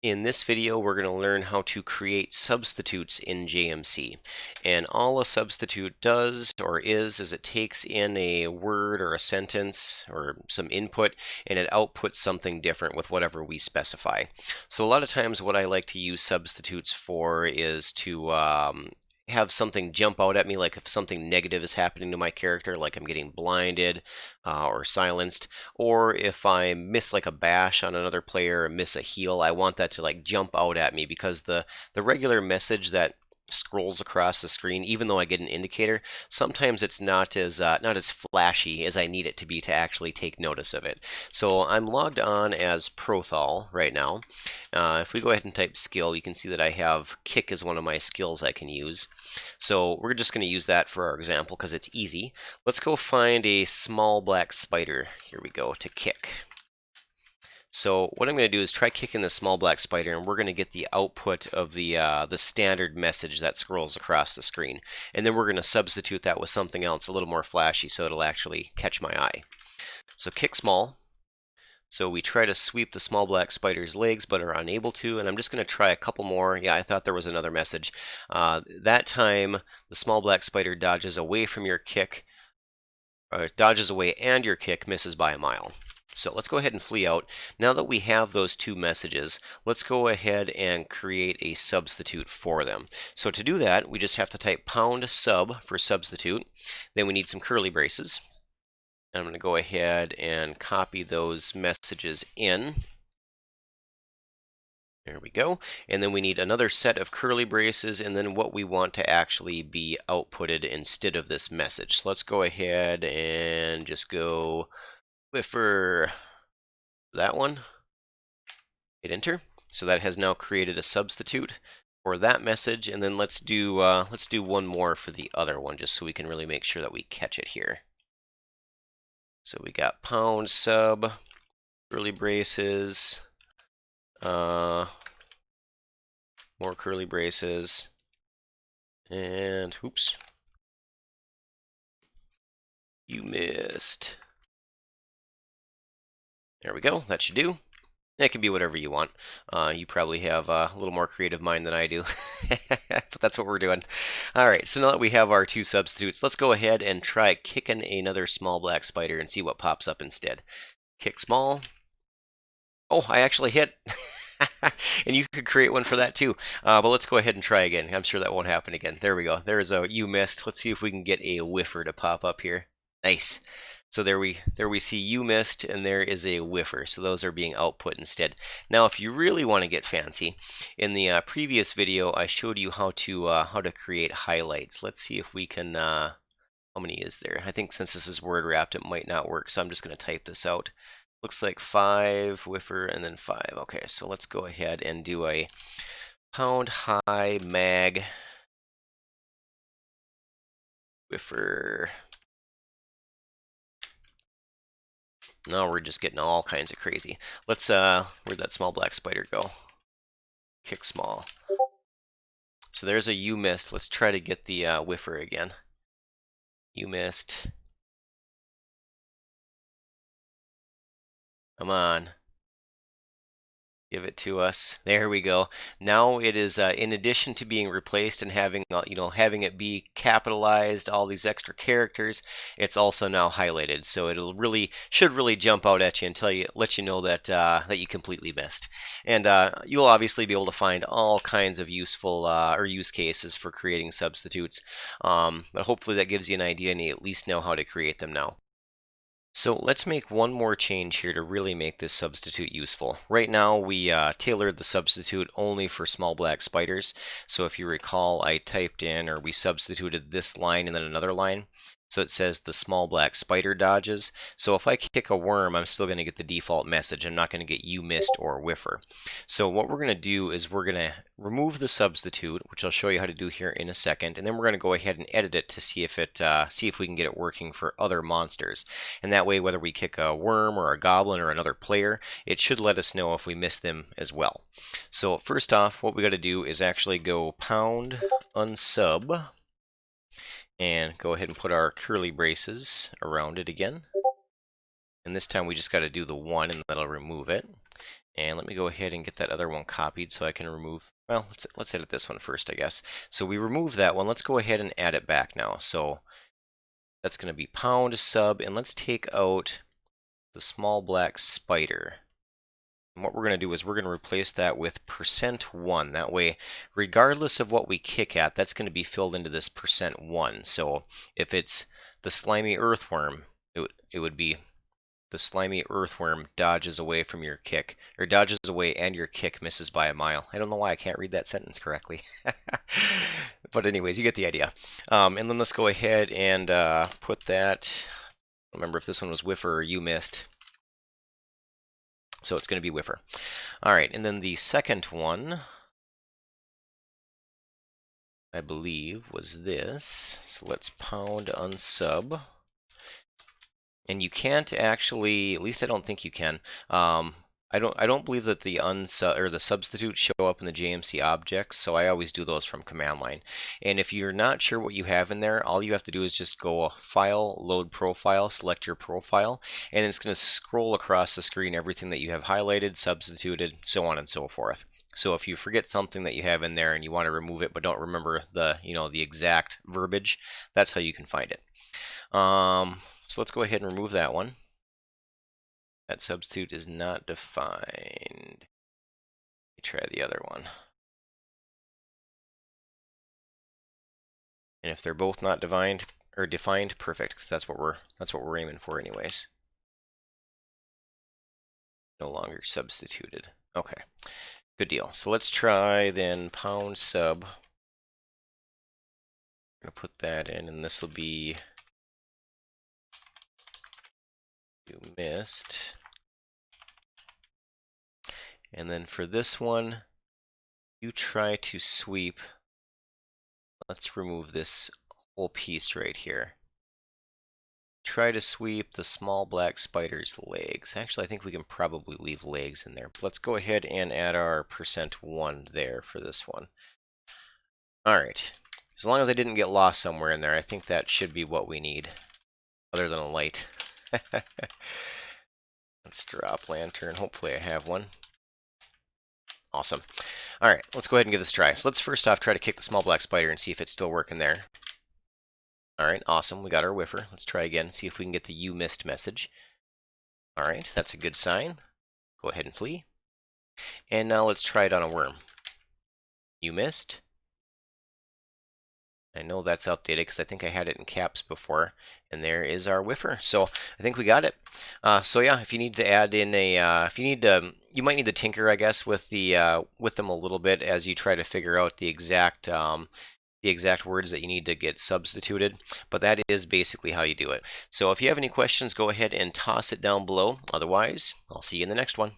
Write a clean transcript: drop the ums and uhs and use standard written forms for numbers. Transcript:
In this video, we're going to learn how to create substitutes in JMC. And all a substitute does or is it takes in a word or a sentence or some input and it outputs something different with whatever we specify. So a lot of times what I like to use substitutes for is to have something jump out at me, like if something negative is happening to my character, like I'm getting blinded or silenced, or if I miss like a bash on another player or miss a heal, I want that to like jump out at me because the regular message that scrolls across the screen, even though I get an indicator, sometimes it's not as flashy as I need it to be to actually take notice of it. So I'm logged on as Prothal right now. If we go ahead and type skill, you can see that I have kick as one of my skills I can use. So we're just going to use that for our example because it's easy. Let's go find a small black spider. Here we go, to kick. So what I'm going to do is try kicking the small black spider, and we're going to get the output of the standard message that scrolls across the screen. And then we're going to substitute that with something else a little more flashy so it'll actually catch my eye. So kick small. So we try to sweep the small black spider's legs, but are unable to. And I'm just going to try a couple more. Yeah, I thought there was another message. That time, the small black spider dodges away from your kick, dodges away, and your kick misses by a mile. So let's go ahead and flee out. Now that we have those two messages, let's go ahead and create a substitute for them. So to do that, we just have to type #sub for substitute. Then we need some curly braces. I'm going to go ahead and copy those messages in. There we go. And then we need another set of curly braces and then what we want to actually be outputted instead of this message. So let's go ahead and just go for that one. Hit enter. So that has now created a substitute for that message. And then let's do one more for the other one just so we can really make sure that we catch it here. So we got #sub, curly braces, more curly braces, and oops, you missed. There we go, that should do. It can be whatever you want. You probably have a little more creative mind than I do, but that's what we're doing. All right, so now that we have our two substitutes, let's go ahead and try kicking another small black spider and see what pops up instead. Kick small. Oh, I actually hit. And you could create one for that too. But let's go ahead and try again. I'm sure that won't happen again. There we go. There's a you missed. Let's see if we can get a whiffer to pop up here. Nice. So there we see you missed, and there is a whiffer. So those are being output instead. Now, if you really want to get fancy, in the previous video, I showed you how to create highlights. Let's see if we can. How many is there? I think since this is word wrapped, it might not work. So I'm just going to type this out. Looks like 5 whiffer and then 5. Okay, so let's go ahead and do a #high mag whiffer. Now we're just getting all kinds of crazy. Let's where'd that small black spider go? Kick small. So there's a you missed. Let's try to get the whiffer again. You missed. Come on. Give it to us. There we go. Now it is, in addition to being replaced and having, having it be capitalized, all these extra characters, it's also now highlighted. So it'll should really jump out at you and let you know that that you completely missed. And you'll obviously be able to find all kinds of useful or use cases for creating substitutes. But hopefully that gives you an idea and you at least know how to create them now. So let's make one more change here to really make this substitute useful. Right now we tailored the substitute only for small black spiders. So if you recall, I typed in, or we substituted this line and then another line. So it says the small black spider dodges. So if I kick a worm, I'm still going to get the default message. I'm not going to get you missed or whiffer. So what we're going to do is we're going to remove the substitute, which I'll show you how to do here in a second, and then we're going to go ahead and edit it to see if we can get it working for other monsters. And that way, whether we kick a worm or a goblin or another player, it should let us know if we miss them as well. So first off, what we got to do is actually go #unsub. And go ahead and put our curly braces around it again. And this time we just got to do the 1 and that'll remove it. And let me go ahead and get that other one copied so I can remove, well, let's edit this one first, I guess. So we removed that one. Let's go ahead and add it back now. So that's going to be pound sub, and let's take out the small black spider. And what we're going to do is we're going to replace that with %1. That way, regardless of what we kick at, that's going to be filled into this %1. So if it's the slimy earthworm, it would be the slimy earthworm dodges away from your kick, or dodges away and your kick misses by a mile. I don't know why I can't read that sentence correctly. But anyways, you get the idea. And then let's go ahead and put that, I don't remember if this one was whiffer or you missed. So it's going to be whiffer. All right, and then the second one, I believe, was this. So let's pound unsub. And you can't actually, at least I don't think you can. I don't believe that the substitutes show up in the JMC objects, so I always do those from command line. And if you're not sure what you have in there, all you have to do is just go File, Load Profile, select your profile, and it's going to scroll across the screen everything that you have highlighted, substituted, so on and so forth. So if you forget something that you have in there and you want to remove it but don't remember the exact verbiage, that's how you can find it. So let's go ahead and remove that one. That substitute is not defined. Let me try the other one. And if they're both not defined, perfect, because that's what we're aiming for anyways. No longer substituted. Okay, good deal. So let's try then pound sub. I'm gonna put that in, and this will be you missed. And then for this one, you try to sweep. Let's remove this whole piece right here. Try to sweep the small black spider's legs. Actually, I think we can probably leave legs in there. So let's go ahead and add our %1 there for this one. All right. As long as I didn't get lost somewhere in there, I think that should be what we need, other than a light. Let's drop lantern. Hopefully I have one. Awesome. All right, let's go ahead and give this a try. So let's first off try to kick the small black spider and see if it's still working there. All right, awesome. We got our whiffer. Let's try again, see if we can get the you missed message. All right, that's a good sign. Go ahead and flee. And now let's try it on a worm. You missed. I know that's updated because I think I had it in caps before. And there is our whiffer. So I think we got it. So yeah, if you need to add in a, you might need to tinker, I guess, with them a little bit as you try to figure out the exact words that you need to get substituted, but that is basically how you do it. So if you have any questions, go ahead and toss it down below. Otherwise, I'll see you in the next one.